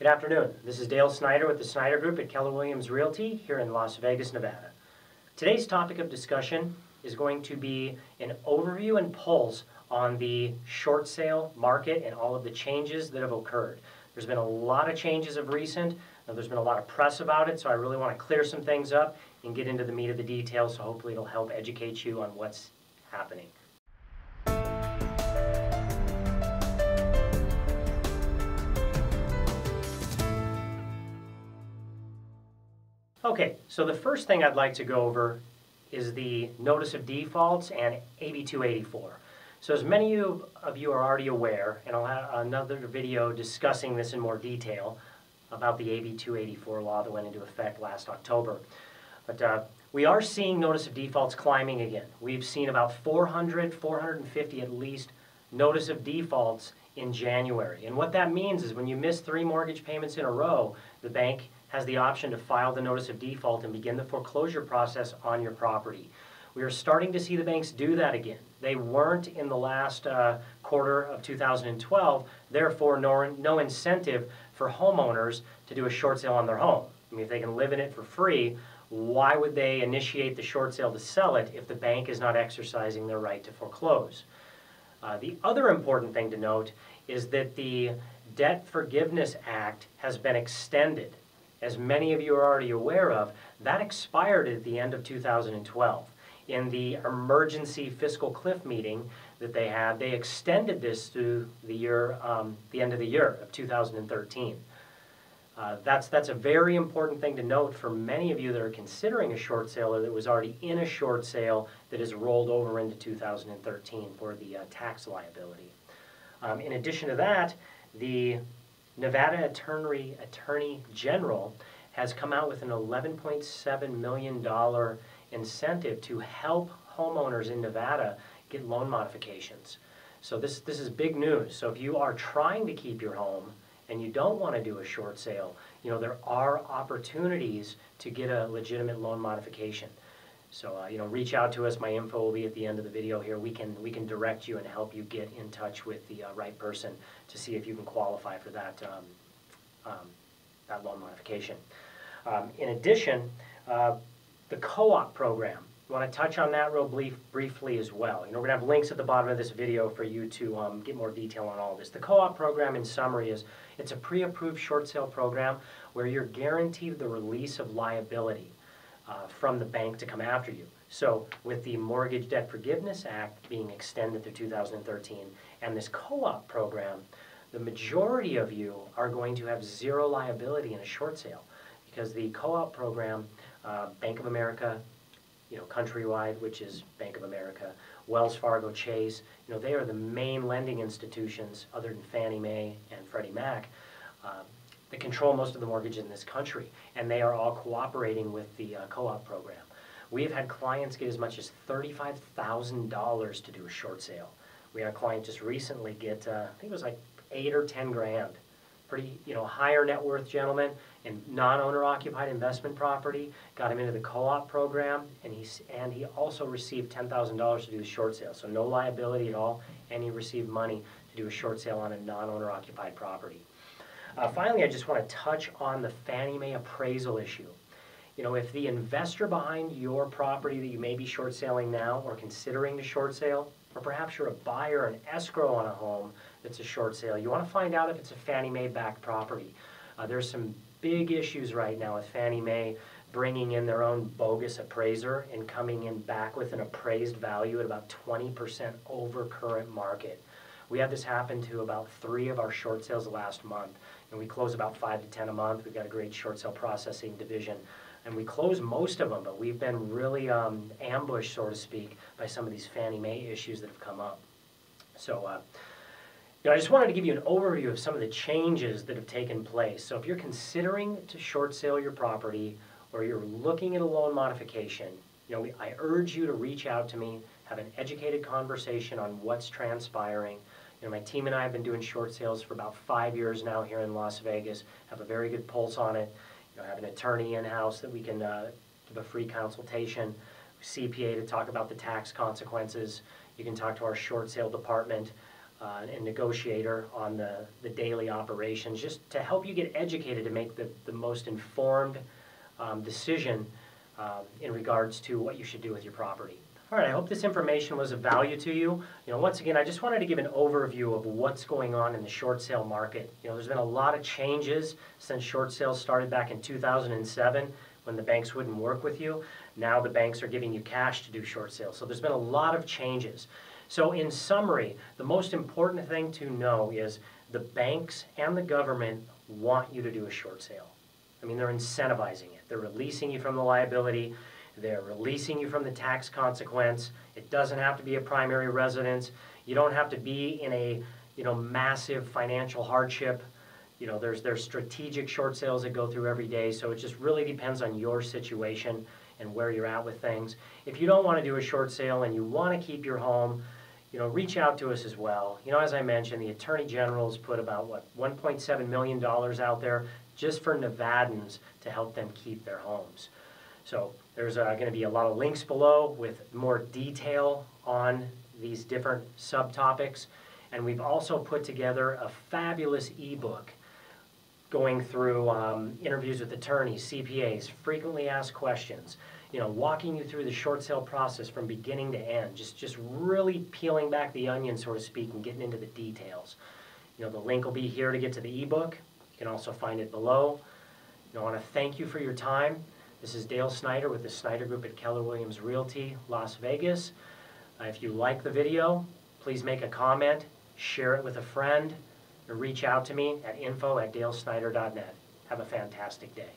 Good afternoon. This is Dale Snyder with the Snyder Group at Keller Williams Realty here in Las Vegas, Nevada. Today's topic of discussion is going to be an overview and pulse on the short sale market and all of the changes that have occurred. There's been a lot of changes of recent. There's been a lot of press about it, so I really want to clear some things up and get into the meat of the details, so hopefully it'll help educate you on what's happening. Okay, so the first thing I'd like to go over is the Notice of Defaults and AB 284. So as many of you are already aware, and I'll have another video discussing this in more detail about the AB 284 law that went into effect last October. But we are seeing Notice of Defaults climbing again. We've seen about 450 at least Notice of Defaults in January. And what that means is when you miss 3 mortgage payments in a row, the bank has the option to file the Notice of Default and begin the foreclosure process on your property. We are starting to see the banks do that again. They weren't in the last quarter of 2012, therefore no incentive for homeowners to do a short sale on their home. I mean, if they can live in it for free, why would they initiate the short sale to sell it if the bank is not exercising their right to foreclose? The other important thing to note is that the Debt Forgiveness Act has been extended. As many of you are already aware of, that expired at the end of 2012. In the emergency fiscal cliff meeting that they had, they extended this to the year, the end of the year of 2013. That's a very important thing to note for many of you that are considering a short sale or that was already in a short sale that is rolled over into 2013 for the tax liability. In addition to that, the Nevada Attorney General has come out with an $11.7 million incentive to help homeowners in Nevada get loan modifications. So this is big news. So if you are trying to keep your home and you don't want to do a short sale, you know, there are opportunities to get a legitimate loan modification. So you know, reach out to us. My info will be at the end of the video here. We can direct you and help you get in touch with the right person to see if you can qualify for that that loan modification. In addition, the co-op program. I want to touch on that real briefly as well. You know, we're going to have links at the bottom of this video for you to get more detail on all of this. The co-op program, in summary, is it's a pre-approved short sale program where you're guaranteed the release of liability from the bank to come after you. So with the Mortgage Debt Forgiveness Act being extended through 2013 and this co-op program, the majority of you are going to have zero liability in a short sale because the co-op program, Bank of America, you know, Countrywide, which is Bank of America, Wells Fargo, Chase, you know, they are the main lending institutions other than Fannie Mae and Freddie Mac that control most of the mortgage in this country, and they are all cooperating with the co-op program. We have had clients get as much as $35,000 to do a short sale. We had a client just recently get, I think it was like 8 or 10 grand. Pretty, you know, higher net worth gentleman in non-owner occupied investment property, got him into the co-op program, and he also received $10,000 to do a short sale. So no liability at all, and he received money to do a short sale on a non-owner occupied property. Finally, I just want to touch on the Fannie Mae appraisal issue. You know, if the investor behind your property that you may be short selling now or considering to short sale, or perhaps you're a buyer and escrow on a home that's a short sale, you want to find out if it's a Fannie Mae backed property. There's some big issues right now with Fannie Mae bringing in their own bogus appraiser and coming in back with an appraised value at about 20% over current market. We had this happen to about 3 of our short sales last month, and we close about 5 to 10 a month. We've got a great short sale processing division, and we close most of them, but we've been really ambushed, so to speak, by some of these Fannie Mae issues that have come up. So you know, I just wanted to give you an overview of some of the changes that have taken place. So if you're considering to short sale your property or you're looking at a loan modification, you know, I urge you to reach out to me, have an educated conversation on what's transpiring. You know, my team and I have been doing short sales for about 5 years now here in Las Vegas, have a very good pulse on it. You know, have an attorney in-house that we can give a free consultation, CPA to talk about the tax consequences. You can talk to our short sale department. and negotiator on the daily operations, just to help you get educated to make the most informed decision in regards to what you should do with your property. All right, I hope this information was of value to you. Once again, I just wanted to give an overview of what's going on in the short sale market. There's been a lot of changes since short sales started back in 2007 when the banks wouldn't work with you. Now the banks are giving you cash to do short sales. So there's been a lot of changes. So in summary, the most important thing to know is the banks and the government want you to do a short sale. I mean, they're incentivizing it. They're releasing you from the liability. They're releasing you from the tax consequence. It doesn't have to be a primary residence. You don't have to be in a massive financial hardship. There's strategic short sales that go through every day, so it just really depends on your situation and where you're at with things. If you don't want to do a short sale and you want to keep your home, reach out to us as well. As I mentioned, the Attorney General's put about, $1.7 million out there just for Nevadans to help them keep their homes. So there's going to be a lot of links below with more detail on these different subtopics. And we've also put together a fabulous ebook going through interviews with attorneys, CPAs, frequently asked questions, walking you through the short sale process from beginning to end, just really peeling back the onion, so to speak, and getting into the details. The link will be here to get to the ebook. You can also find it below. I want to thank you for your time. This is Dale Snyder with the Snyder Group at Keller Williams Realty, Las Vegas. If you like the video, please make a comment, share it with a friend, or reach out to me at info@dalesnyder.net. Have a fantastic day.